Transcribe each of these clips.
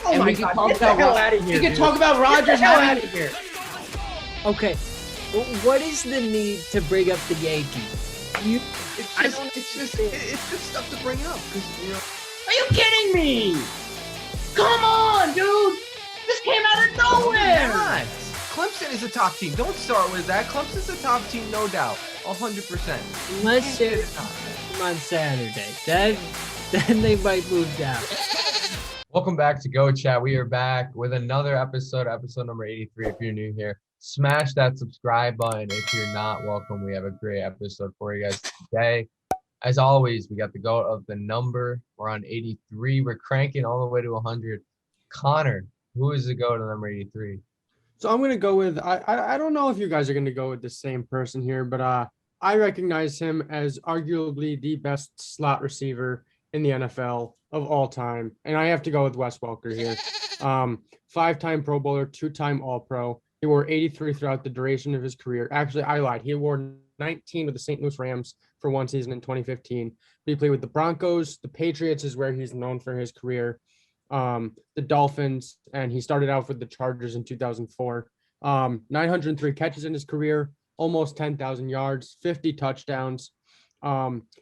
Oh my God! Get the hell out of here! You can talk about Rodgers. Get the hell out of here! Okay, well, what is the need to bring up the Yankees? It's just stuff to bring up because Are you kidding me? Come on, dude! This came out of nowhere! not. Clemson is a top team. Don't start with that. Clemson's a top team, no doubt, 100%. Unless they're on Saturday, then they might move down. Welcome back to Go Chat. We are back with another episode number 83. If you're new here, smash that subscribe button. If you're not, welcome. We have a great episode for you guys today. As always, we got the goat of the number. We're on 83. We're cranking all the way to 100. Connor, who is the goat of number 83? So I'm going to go with, I don't know if you guys are going to go with the same person here, but I recognize him as arguably the best slot receiver in the NFL of all time. And I have to go with Wes Welker here. 5-time Pro Bowler, 2-time All-Pro. He wore 83 throughout the duration of his career. Actually, I lied. He wore 19 with the St. Louis Rams for one season in 2015. He played with the Broncos. The Patriots is where he's known for his career. The Dolphins, and he started out with the Chargers in 2004. 903 catches in his career, almost 10,000 yards, 50 touchdowns.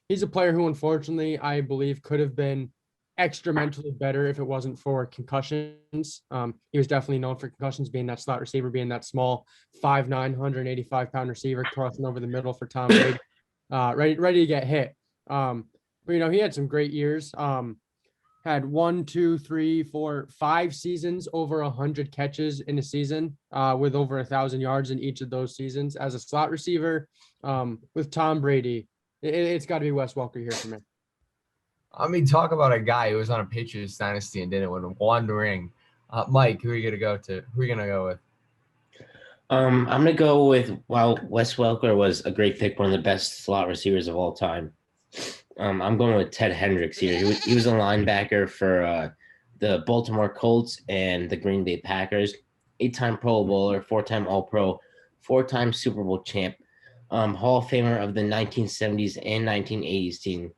He's a player who, unfortunately, I believe could have been extra mentally better if it wasn't for concussions. He was definitely known for concussions, being that slot receiver, being that small 5'9", 185-pound receiver crossing over the middle for Tom Brady, ready to get hit. But, he had some great years. Had 1, 2, 3, 4, 5 seasons over 100 catches in a season, with over 1,000 yards in each of those seasons as a slot receiver. With Tom Brady, it's got to be Wes Welker here for me. I mean, talk about a guy who was on a Patriots dynasty and didn't win one ring. Mike, who are you gonna go to? Who are you gonna go with? I'm gonna go with Wes Welker was a great pick, one of the best slot receivers of all time. I'm going with Ted Hendricks here. He was a linebacker for the Baltimore Colts and the Green Bay Packers. 8-time Pro Bowler, 4-time All-Pro, 4-time Super Bowl champ, Hall of Famer of the 1970s and 1980s team.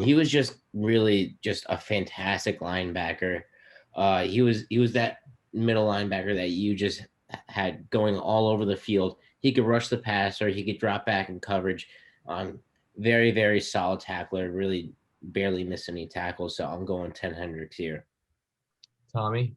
He was just really just a fantastic linebacker. He was that middle linebacker that you just had going all over the field. He could rush the passer. He could drop back in coverage. Very, very solid tackler. Really barely missed any tackles. So I'm going Ted Hendricks here. Tommy?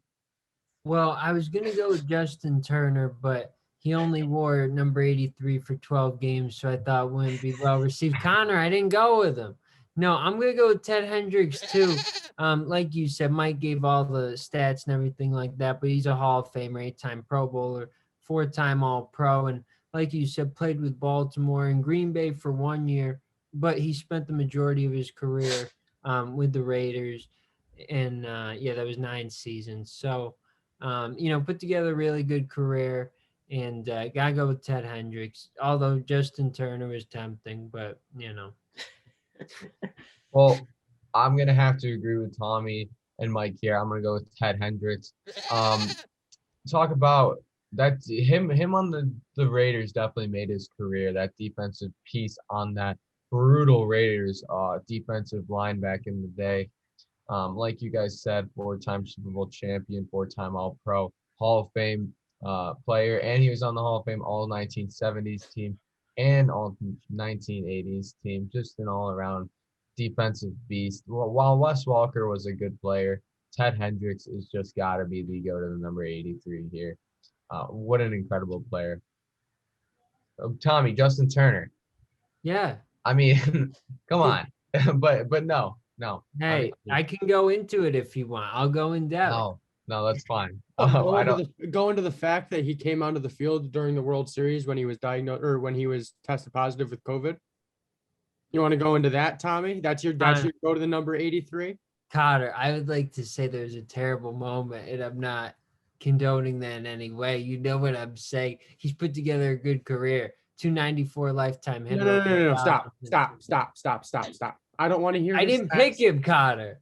Well, I was going to go with Justin Turner, but he only wore number 83 for 12 games, so I thought it wouldn't be well received. Connor, I didn't go with him. No, I'm going to go with Ted Hendricks too. Like you said, Mike gave all the stats and everything like that, but he's a Hall of Famer, 8-time Pro Bowler, 4-time All-Pro, and like you said, played with Baltimore and Green Bay for 1 year, but he spent the majority of his career with the Raiders, and that was 9 seasons. So, put together a really good career, and gotta go with Ted Hendricks, although Justin Turner was tempting, but, Well, I'm going to have to agree with Tommy and Mike here. I'm going to go with Ted Hendricks. Talk about that. Him on the Raiders definitely made his career. That defensive piece on that brutal Raiders defensive line back in the day. Like you guys said, 4-time Super Bowl champion, 4-time All-Pro, Hall of Fame player, and he was on the Hall of Fame All 1970s team and all 1980s team, just an all-around defensive beast. While Wes Welker was a good player, Ted Hendricks is just got to be the go to the number 83 here. What an incredible player. Tommy, Justin Turner. Yeah. I mean, come on. but no. Hey, I can go into it if you want. I'll go in depth. No, that's fine. Go into the fact that he came onto the field during the World Series when he was diagnosed or when he was tested positive with COVID. You want to go into that, Tommy? That's your go to the number 83. Cotter, I would like to say there's a terrible moment, and I'm not condoning that in any way. You know what I'm saying? He's put together a good career. 294 lifetime hit. No. Stop. I don't want to hear. I didn't pick him, Cotter.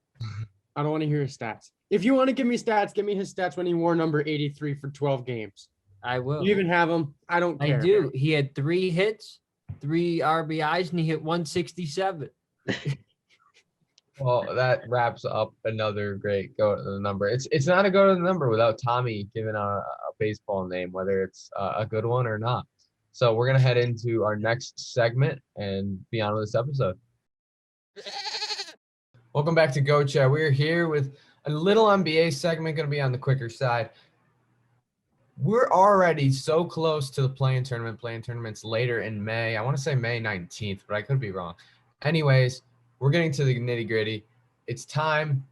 I don't want to hear his stats. If you want to give me stats, give me his stats when he wore number 83 for 12 games. I will. You even have him. I don't care. I do. He had 3 hits, 3 RBIs, and he hit 167. Well, that wraps up another great go to the number. It's not a go to the number without Tommy giving a baseball name, whether it's a good one or not. So we're gonna head into our next segment and be on with this episode. Welcome back to Go Chat. We're here with a little NBA segment, gonna be on the quicker side. We're already so close to the play-in tournament. Play-in tournament's later in May. I want to say May 19th, but I could be wrong. Anyways, we're getting to the nitty-gritty. It's time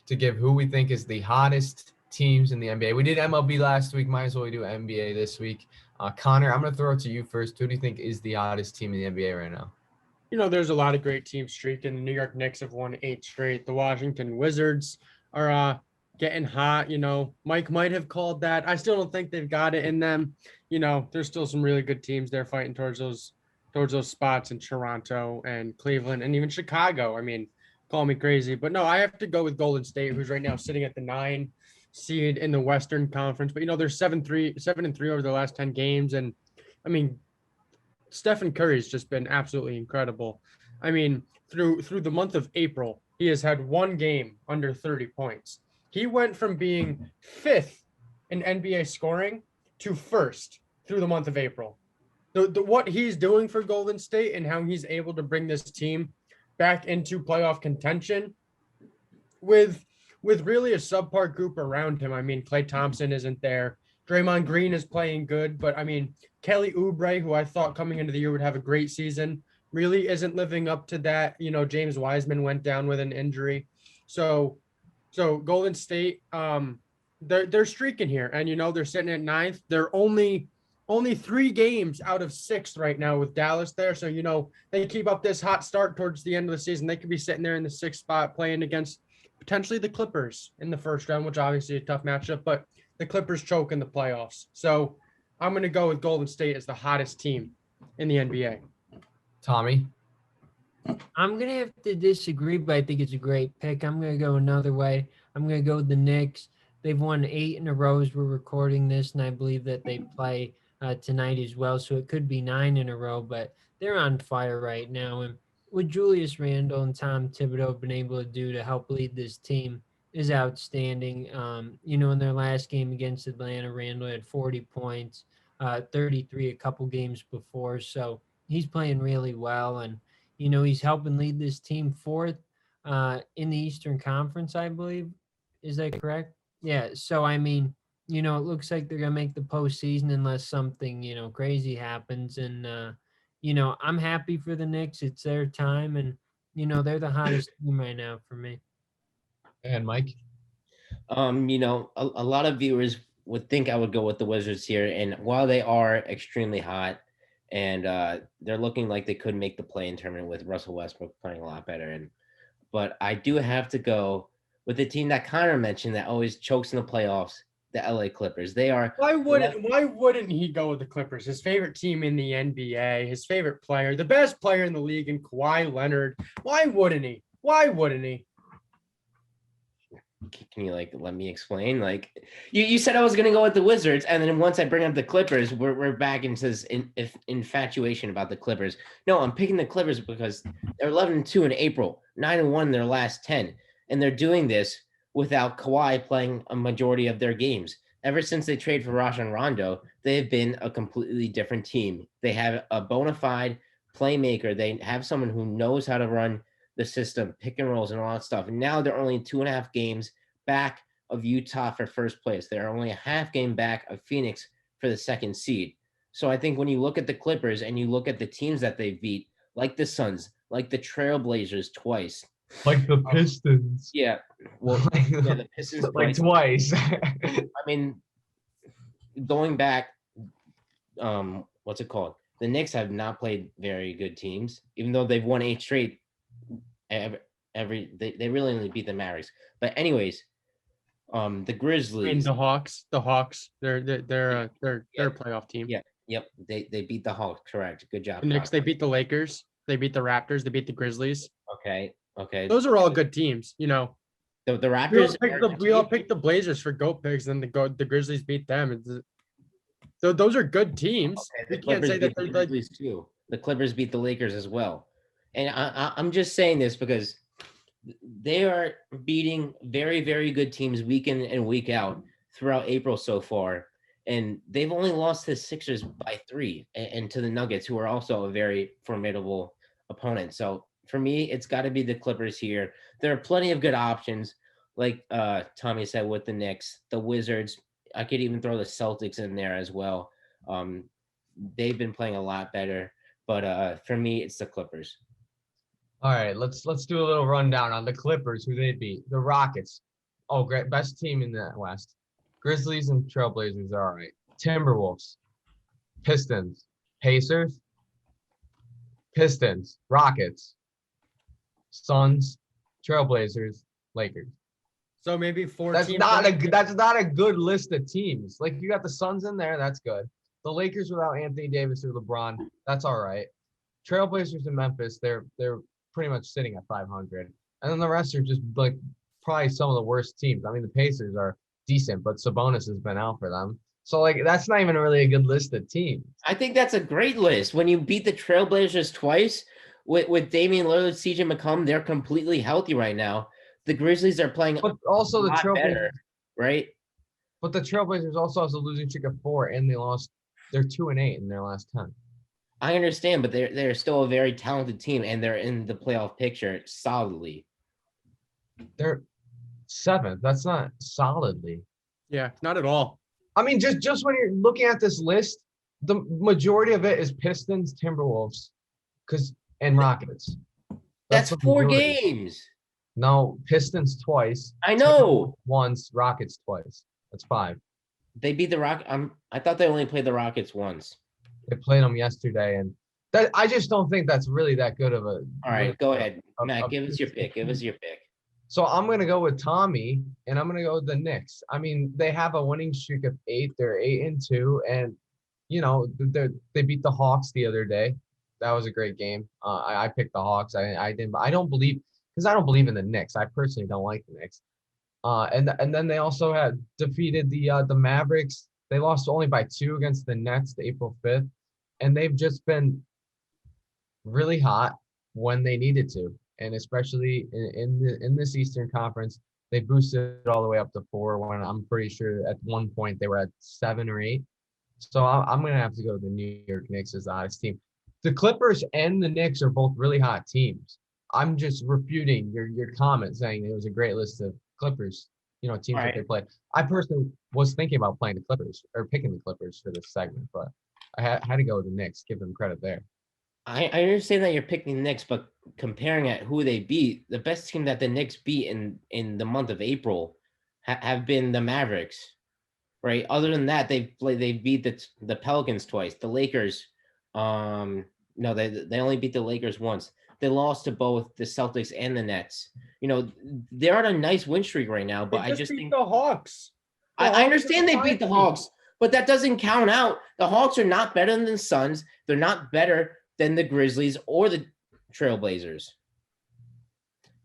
to give who we think is the hottest teams in the NBA. We did MLB last week. Might as well do NBA this week. Connor, I'm going to throw it to you first. Who do you think is the hottest team in the NBA right now? You know, there's a lot of great teams streaking. The New York Knicks have won 8 straight. The Washington Wizards are getting hot. You know, Mike might have called that. I still don't think they've got it in them. You know, there's still some really good teams there fighting towards those spots in Toronto and Cleveland and even Chicago. I mean, call me crazy, but no, I have to go with Golden State, who's right now sitting at the 9 seed in the Western Conference. But you know, they're 7-3 over the last 10 games, and I mean, Stephen Curry's just been absolutely incredible. I mean, through the month of April, he has had one game under 30 points. He went from being 5th in NBA scoring to 1st through the month of April. What he's doing for Golden State and how he's able to bring this team back into playoff contention with really a subpar group around him. I mean, Klay Thompson isn't there. Draymond Green is playing good, but I mean, Kelly Oubre, who I thought coming into the year would have a great season, really isn't living up to that. You know, James Wiseman went down with an injury. So Golden State, they're streaking here, and you know, they're sitting at 9th. They're only 3 games out of 6th right now with Dallas there. So, you know, they keep up this hot start towards the end of the season, they could be sitting there in the 6th spot playing against potentially the Clippers in the first round, which obviously is a tough matchup, but the Clippers choke in the playoffs. So I'm going to go with Golden State as the hottest team in the NBA. Tommy? I'm going to have to disagree, but I think it's a great pick. I'm going to go another way. I'm going to go with the Knicks. They've won 8 in a row as we're recording this, and I believe that they play tonight as well. So it could be 9 in a row, but they're on fire right now. And what Julius Randle and Tom Thibodeau have been able to do to help lead this team is outstanding. You know, in their last game against Atlanta, Randle had 40 points, 33 a couple games before. So he's playing really well. And, you know, he's helping lead this team 4th in the Eastern Conference, I believe. Is that correct? Yeah. So, I mean, you know, it looks like they're going to make the postseason unless something, you know, crazy happens. And, you know, I'm happy for the Knicks. It's their time. And, you know, they're the hottest team right now for me. And Mike? You know, a lot of viewers would think I would go with the Wizards here. And while they are extremely hot and they're looking like they could make the play-in tournament with Russell Westbrook playing a lot better. But I do have to go with the team that Connor mentioned that always chokes in the playoffs, the LA Clippers. They are. Why wouldn't he go with the Clippers? His favorite team in the NBA, his favorite player, the best player in the league in Kawhi Leonard. Why wouldn't he? Can you let me explain? You said I was going to go with the Wizards, and then once I bring up the Clippers, we're back into this infatuation about the Clippers. No, I'm picking the Clippers because they're 11-2 in April, 9-1 in their last 10, and they're doing this without Kawhi playing a majority of their games. Ever since they traded for Rajon Rondo, they've been a completely different team. They have a bona fide playmaker. They have someone who knows how to run the system, pick and rolls, and all that stuff. And now they're only 2.5 games back of Utah for first place. They're only a half game back of Phoenix for the 2nd seed. So I think when you look at the Clippers and you look at the teams that they beat, like the Suns, like the Trailblazers twice. Like the Pistons. Yeah. Well, the Pistons twice. I mean, going back, what's it called? The Knicks have not played very good teams, even though they've won 8 straight. They really only beat the Mavericks. But anyways, the Grizzlies. And the Hawks. They're a playoff team. Yeah. Yep. They beat the Hawks. Correct. Good job. The Knicks, they beat the Lakers. They beat the Raptors. They beat the Grizzlies. Okay. Those are all good teams, you know. The Raptors. We all picked the Blazers for GOAT picks, and the Grizzlies beat them. So those are good teams. Okay, we can't say that they're the Grizzlies too. The Clippers beat the Lakers as well. And I'm just saying this because They are beating very, very good teams week in and week out throughout April so far. And they've only lost to the Sixers by 3 and to the Nuggets, who are also a very formidable opponent. So for me, it's got to be the Clippers here. There are plenty of good options, like Tommy said, with the Knicks, the Wizards. I could even throw the Celtics in there as well. They've been playing a lot better, but for me, it's the Clippers. All right, let's do a little rundown on the Clippers, who they beat. The Rockets. Oh, great. Best team in the West. Grizzlies and Trailblazers are all right. Timberwolves. Pistons. Pacers. Pistons. Rockets. Suns. Trailblazers. Lakers. So maybe 4 That's teams. not a good list of teams. Like, you got the Suns in there, that's good. The Lakers without Anthony Davis or LeBron, that's all right. Trailblazers in Memphis, they're pretty much sitting at 500. And then the rest are just like probably some of the worst teams. I mean, the Pacers are decent, but Sabonis has been out for them. So like that's not even really a good list of teams. I think that's a great list. When you beat the Trailblazers twice with Damian Lillard, CJ McCollum, they're completely healthy right now. The Grizzlies are playing But also the Trailblazers, better, right? But the Trailblazers also has a losing streak of 4, and they're 2-8 in their last 10. I understand, but they're still a very talented team, and they're in the playoff picture solidly. They're 7th. That's not solidly. Yeah, not at all. I mean, just when you're looking at this list, the majority of it is Pistons, Timberwolves, and Rockets. That's the 4 majority. games. No, Pistons twice. I know. Once, Rockets twice. That's 5. They beat the Rock. I thought they only played the Rockets once. They played them yesterday, and that I just don't think that's really that good of a. All right, go ahead, Matt. Give us your pick. Give us your pick. So I'm gonna go with Tommy, and I'm gonna go with the Knicks. I mean, they have a winning streak of 8. They're 8-2, and you know they beat the Hawks the other day. That was a great game. I picked the Hawks. I didn't. I don't believe in the Knicks. I personally don't like the Knicks. And then they also had defeated the Mavericks. They lost only by 2 against the Nets, the April 5th, and they've just been really hot when they needed to, and especially in this Eastern Conference, they boosted it all the way up to 4. When I'm pretty sure at one point they were at 7 or 8. So I'm gonna have to go to the New York Knicks as the hottest team. The Clippers and the Knicks are both really hot teams. I'm just refuting your comment saying it was a great list of Clippers, teams that they played. I personally was thinking about playing the Clippers or picking the Clippers for this segment, but I had to go with the Knicks. Give them credit there. I understand that you're picking the Knicks, but comparing at who they beat, the best team that the Knicks beat in the month of April have been the Mavericks, right? Other than that, they beat the Pelicans twice. The Lakers, no, they only beat the Lakers once. They lost to both the Celtics and the Nets. They're on a nice win streak right now, but I just beat think the Hawks. I understand they beat the Hawks, but that doesn't count out. The Hawks are not better than the Suns. They're not better than the Grizzlies or the Trailblazers.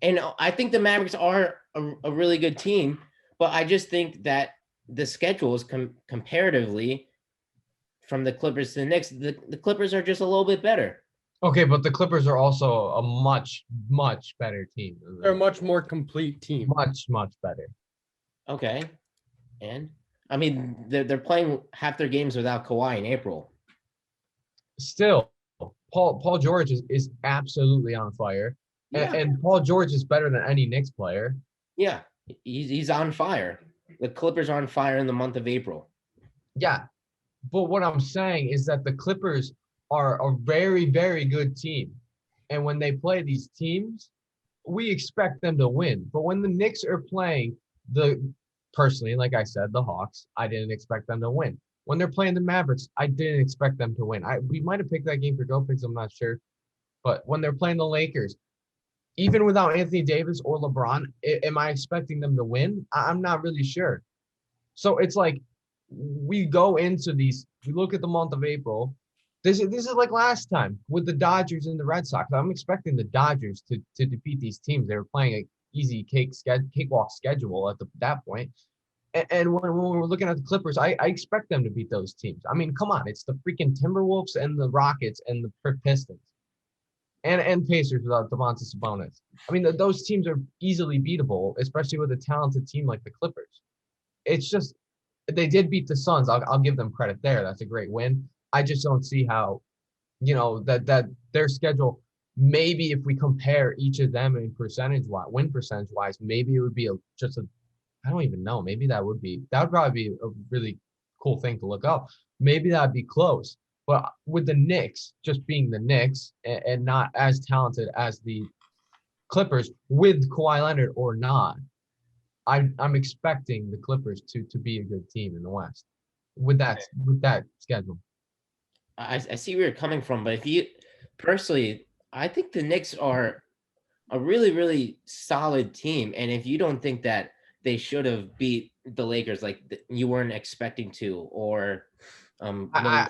And I think the Mavericks are a really good team, but I just think that the schedule is comparatively from the Clippers to the Knicks, the Clippers are just a little bit better. Okay, but the Clippers are also a much, much better team. They're a much more complete team. Much, much better. Okay. And I mean, they're playing half their games without Kawhi in April. Still, Paul George is absolutely on fire. Yeah. And Paul George is better than any Knicks player. Yeah, he's on fire. The Clippers are on fire in the month of April. Yeah, but what I'm saying is that the Clippers are a very, very good team. And when they play these teams, we expect them to win. But when the Knicks are playing personally, like I said, the Hawks, I didn't expect them to win. When they're playing the Mavericks, I didn't expect them to win. We might have picked that game for Go Picks, I'm not sure. But when they're playing the Lakers, even without Anthony Davis or LeBron, am I expecting them to win? I'm not really sure. So it's like we go into these, we look at the month of April. This is like last time with the Dodgers and the Red Sox. I'm expecting the Dodgers to defeat these teams. They were playing an easy cakewalk schedule at that point. And when we're looking at the Clippers, I expect them to beat those teams. I mean, come on. It's the freaking Timberwolves and the Rockets and the Pistons. and Pacers without Domantas Sabonis. I mean, those teams are easily beatable, especially with a talented team like the Clippers. It's just they did beat the Suns. I'll give them credit there. That's a great win. I just don't see how, that their schedule. Maybe if we compare each of them in win percentage wise, maybe it would be I don't even know. Maybe that would probably be a really cool thing to look up. Maybe that'd be close. But with the Knicks just being the Knicks and not as talented as the Clippers with Kawhi Leonard or not, I'm expecting the Clippers to be a good team in the West with that schedule. I see where you're coming from, but if you personally, I think the Knicks are a really, really solid team. And if you don't think that they should have beat the Lakers like you weren't expecting to, or I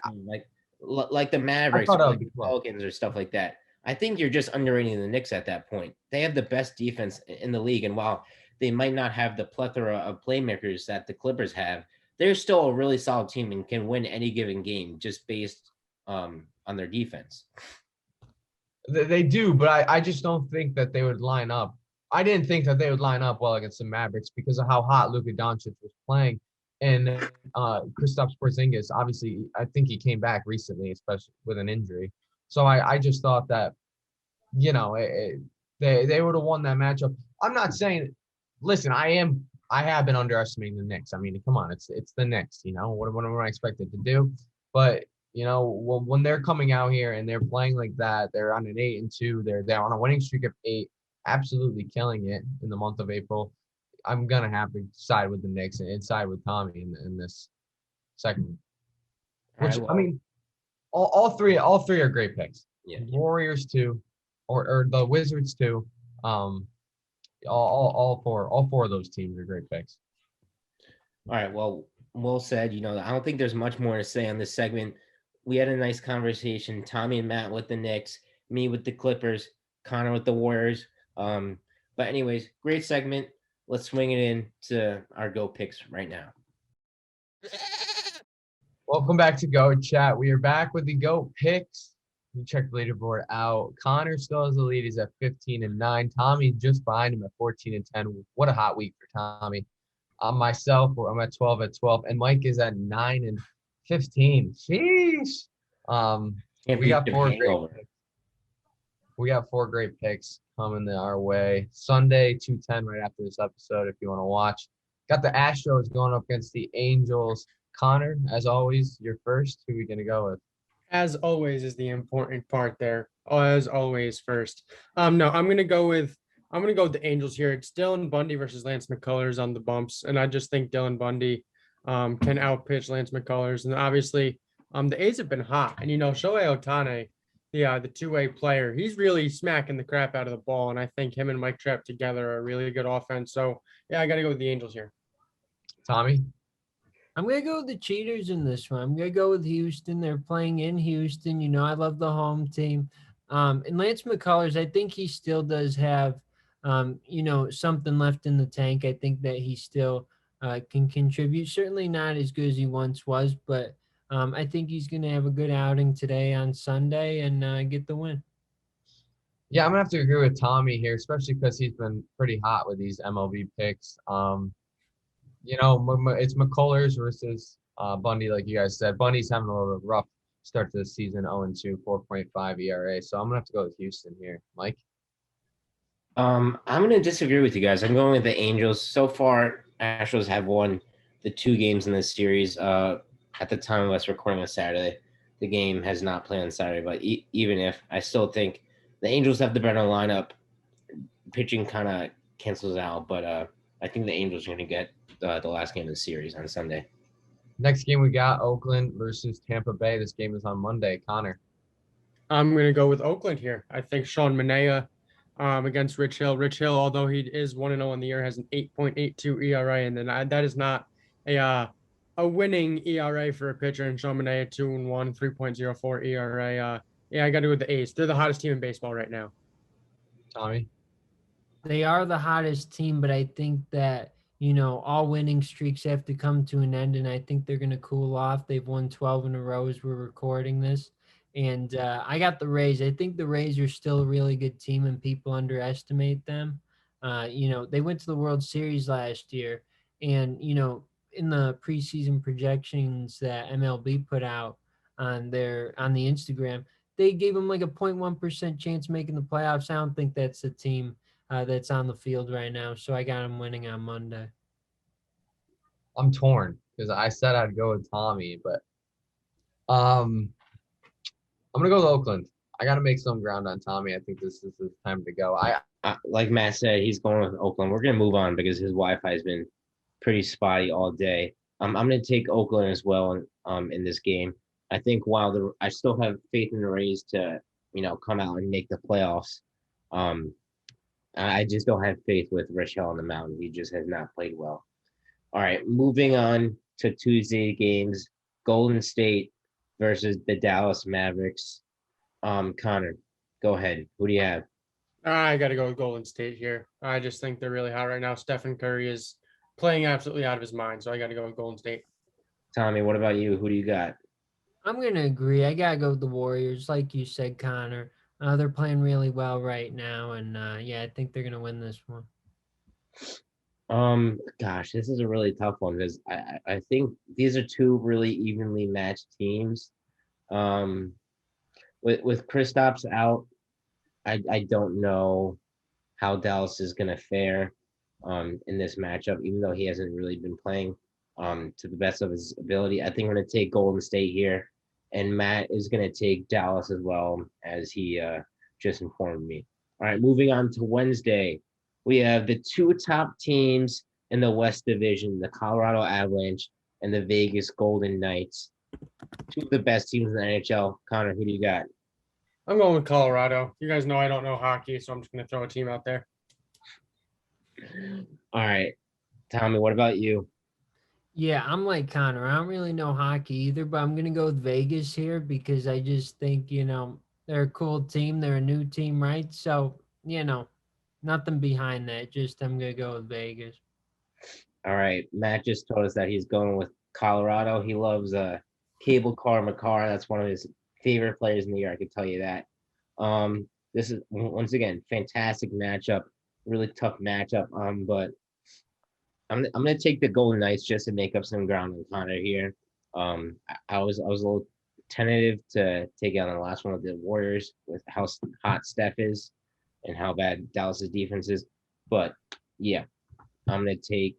like the Mavericks thought or that like would be the close. Pelicans or stuff like that, I think you're just underrating the Knicks at that point. They have the best defense in the league, and while they might not have the plethora of playmakers that the Clippers have, they're still a really solid team and can win any given game just based on their defense. They do, but I just don't think that they would line up. I didn't think that they would line up well against the Mavericks because of how hot Luka Doncic was playing. And Kristaps Porzingis, obviously, I think he came back recently, especially with an injury. So I just thought that, they would have won that matchup. I'm not saying, listen, I have been underestimating the Knicks. I mean, come on, it's the Knicks, what am I expected to do? But when they're coming out here and they're playing like that, they're on an 8-2. They're on a winning streak of 8, absolutely killing it in the month of April. I'm gonna have to side with the Knicks and side with Tommy in this segment. Which I mean, all three are great picks. Yeah. Warriors too, or the Wizards too. All four of those teams are great picks. All right. Well said. I don't think there's much more to say on this segment. We had a nice conversation. Tommy and Matt with the Knicks, me with the Clippers, Connor with the Warriors. But anyways, great segment. Let's swing it into our Go picks right now. Welcome back to Go Chat. We are back with the Go picks. You check the leaderboard out. Connor still has the lead. He's at 15-9. Tommy just behind him at 14-10. What a hot week for Tommy. Myself, I'm at 12, and Mike is at 9-15. Sheesh. We got four great picks coming our way. Sunday, 2:10 right after this episode if you want to watch. Got the Astros going up against the Angels. Connor, as always, you're first. Who are we going to go with? As always is the important part there. As always, first. No, I'm gonna go with the Angels here. It's Dylan Bundy versus Lance McCullers on the bumps, and I just think Dylan Bundy can outpitch Lance McCullers. And obviously, the A's have been hot, and Shohei Ohtani, the two-way player, he's really smacking the crap out of the ball, and I think him and Mike Trout together are a really good offense. So yeah, I got to go with the Angels here. Tommy? I'm going to go with the Cheaters in this one. I'm going to go with Houston. They're playing in Houston. I love the home team. And Lance McCullers, I think he still does have, something left in the tank. I think that he still can contribute. Certainly not as good as he once was, but I think he's going to have a good outing today on Sunday and get the win. Yeah, I'm going to have to agree with Tommy here, especially because he's been pretty hot with these MLB picks. It's McCullers versus Bundy, like you guys said. Bundy's having a little rough start to the season, 0-2, 4.5 ERA. So I'm going to have to go with Houston here. Mike? I'm going to disagree with you guys. I'm going with the Angels. So far, Astros have won the 2 games in this series. At the time of us recording on Saturday, the game has not played on Saturday. But even if, I still think the Angels have the better lineup. Pitching kind of cancels out. But I think the Angels are going to get the last game of the series on Sunday. Next game we got Oakland versus Tampa Bay. This game is on Monday. Connor? I'm going to go with Oakland here. I think Sean Manaea against Rich Hill. Rich Hill, although he is 1-0 in the year, has an 8.82 ERA, and then that is not a winning ERA for a pitcher. And Sean Manaea 2-1, 3.04 ERA. Yeah, I got to go with the A's. They're the hottest team in baseball right now. Tommy? They are the hottest team, but I think that all winning streaks have to come to an end, and I think they're going to cool off. They've won 12 in a row as we're recording this, And I got the Rays. I think the Rays are still a really good team, and people underestimate them. They went to the World Series last year, and in the preseason projections that MLB put out on the Instagram, they gave them like a 0.1% chance of making the playoffs. I don't think that's the team that's on the field right now. So I got them winning on Monday. I'm torn because I said I'd go with Tommy, but I'm gonna go with Oakland. I gotta make some ground on Tommy. I think this is the time to go. Like Matt said, he's going with Oakland. We're gonna move on because his Wi-Fi has been pretty spotty all day. I'm gonna take Oakland as well in this game. I think while I still have faith in the Rays to come out and make the playoffs. I just don't have faith with Rochelle on the mound. He just has not played well. All right, moving on to Tuesday games. Golden State versus the Dallas Mavericks. Connor, go ahead. Who do you have? I got to go with Golden State here. I just think they're really hot right now. Stephen Curry is playing absolutely out of his mind, so I got to go with Golden State. Tommy, what about you? Who do you got? I'm going to agree. I got to go with the Warriors. Like you said, Connor, they're playing really well right now. And I think they're going to win this one. Gosh, this is a really tough one because I think these are two really evenly matched teams. With Kristaps out, I don't know how Dallas is going to fare in this matchup, even though he hasn't really been playing to the best of his ability. I think I'm going to take Golden State here, and Matt is going to take Dallas as well, as he just informed me. All right, moving on to Wednesday. We have the two top teams in the West Division, the Colorado Avalanche and the Vegas Golden Knights. Two of the best teams in the NHL. Connor, who do you got? I'm going with Colorado. You guys know I don't know hockey, so I'm just going to throw a team out there. All right. Tommy, what about you? Yeah, I'm like Connor. I don't really know hockey either, but I'm going to go with Vegas here because I just think, they're a cool team. They're a new team, right? So, nothing behind that. Just I'm going to go with Vegas. All right. Matt just told us that he's going with Colorado. He loves Cable Car McCarr. That's one of his favorite players in the year. I can tell you that. This is, once again, fantastic matchup. Really tough matchup. But I'm going to take the Golden Knights just to make up some ground on Connor here. I was a little tentative to take out on the last one with the Warriors with how hot Steph is and how bad Dallas's defense is. But yeah, I'm gonna take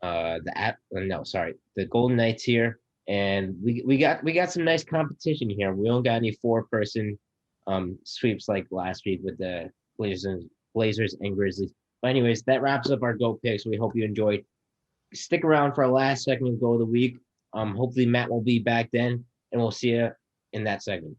the Golden Knights here. And we got some nice competition here. We don't got any 4-person sweeps like last week with the Blazers and Grizzlies. But anyways, that wraps up our GOAT picks. We hope you enjoyed. Stick around for our last segment of GOAT of the Week. Hopefully Matt will be back then, and we'll see you in that segment.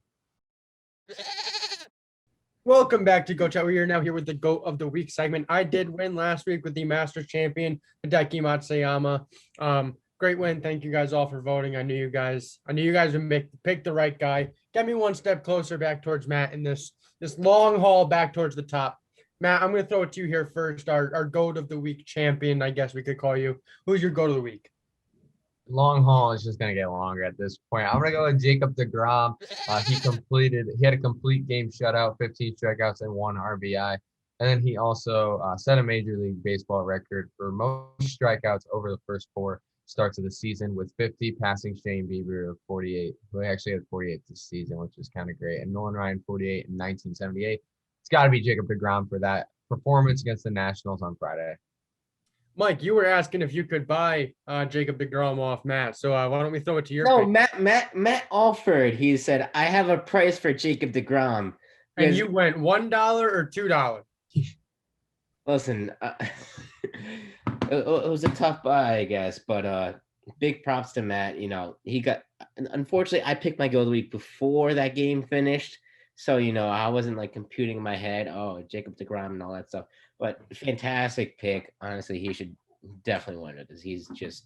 Welcome back to GOAT Chat. We are now here with the GOAT of the Week segment. I did win last week with the Masters champion, Hideki Matsuyama. Great win. Thank you guys all for voting. I knew you guys would pick the right guy. Get me one step closer back towards Matt in this long haul back towards the top. Matt, I'm going to throw it to you here first. Our GOAT of the Week champion, I guess we could call you. Who's your GOAT of the Week? Long haul is just going to get longer at this point. I'm going to go with Jacob deGrom. He had a complete game shutout, 15 strikeouts and 1 RBI. And then he also set a Major League Baseball record for most strikeouts over the first 4 starts of the season with 50, passing Shane Bieber of 48, who actually had 48 this season, which is kind of great. And Nolan Ryan, 48 in 1978. It's got to be Jacob deGrom for that performance against the Nationals on Friday. Mike, you were asking if you could buy Jacob deGrom off Matt. So why don't we throw it to your pick? Matt offered. He said, I have a price for Jacob deGrom. And you went $1 or $2? Listen, it was a tough buy, I guess, but big props to Matt. He got, unfortunately, I picked my GOAT of the Week before that game finished. So, I wasn't like computing in my head, Jacob deGrom and all that stuff. But fantastic pick. Honestly, he should definitely win it because he's just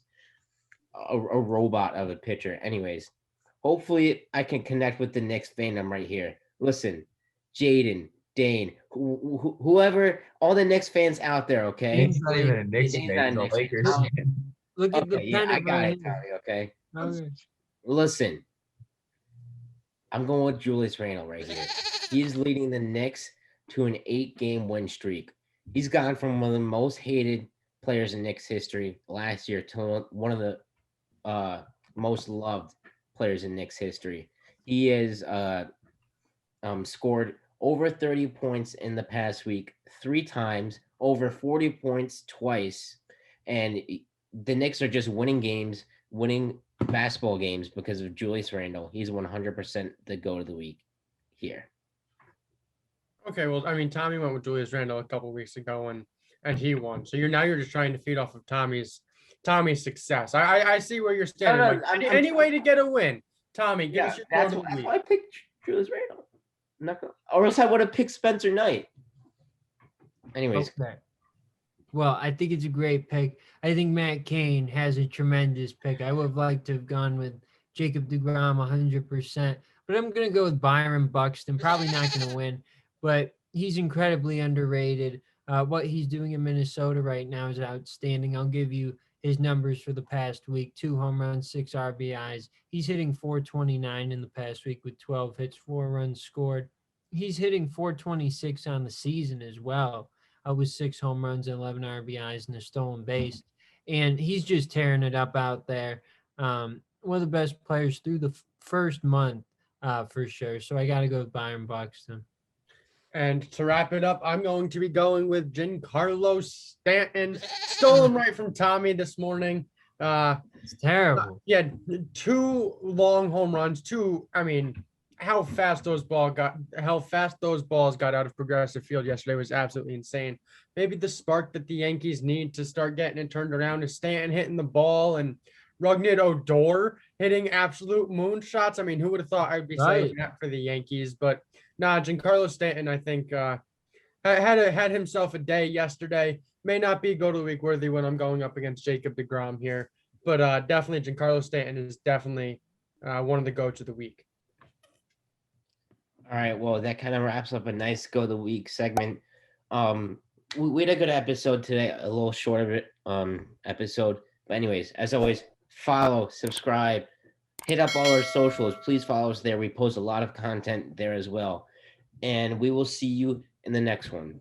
a robot of a pitcher. Anyways, hopefully I can connect with the Knicks fandom right here. Listen, Jaden, Dane, whoever, all the Knicks fans out there, okay? He's not even a Knicks fan, he's a Lakers fan. Look at the pen. I got it, Tommy, okay? Listen, I'm going with Julius Randle right here. He's leading the Knicks to an 8-game win streak. He's gone from one of the most hated players in Knicks history last year to one of the most loved players in Knicks history. He has scored over 30 points in the past week 3 times, over 40 points twice, and the Knicks are just winning basketball games because of Julius Randle. He's 100% the GOAT of the week here. Okay, well, I mean, Tommy went with Julius Randle a couple weeks ago, and he won. So you're just trying to feed off of Tommy's success. I see where you're standing. No, Mike. Any way to get a win, Tommy? Give us your that's GOAT of the week. why I picked Julius Randle. Or else I would have picked Spencer Knight. Anyways. Okay. Well, I think it's a great pick. I think Matt Cain has a tremendous pick. I would have liked to have gone with Jacob deGrom 100%, but I'm going to go with Byron Buxton. Probably not going to win, but he's incredibly underrated. What he's doing in Minnesota right now is outstanding. I'll give you his numbers for the past week: 2 home runs, 6 RBIs. He's hitting .429 in the past week with 12 hits, 4 runs scored. He's hitting .426 on the season as well, with 6 home runs and 11 RBIs and a stolen base. And he's just tearing it up out there. One of the best players through the first month for sure. So I got to go with Byron Buxton. And to wrap it up, I'm going to be going with Giancarlo Stanton. Stole him right from Tommy this morning. It's terrible. Yeah, 2 long home runs. How fast those balls got out of Progressive Field yesterday was absolutely insane. Maybe the spark that the Yankees need to start getting it turned around is Stanton hitting the ball and Rougned Odor hitting absolute moonshots. I mean, who would have thought I'd be saying that for the Yankees? But nah, Giancarlo Stanton, I think, had himself a day yesterday. May not be GOAT of the week worthy when I'm going up against Jacob deGrom here, but definitely Giancarlo Stanton is definitely one of the GOATs of the week. All right, well, that kind of wraps up a nice GOAT of the week segment. We had a good episode today, a little short of it episode. But anyways, as always, follow, subscribe, hit up all our socials. Please follow us there. We post a lot of content there as well. And we will see you in the next one.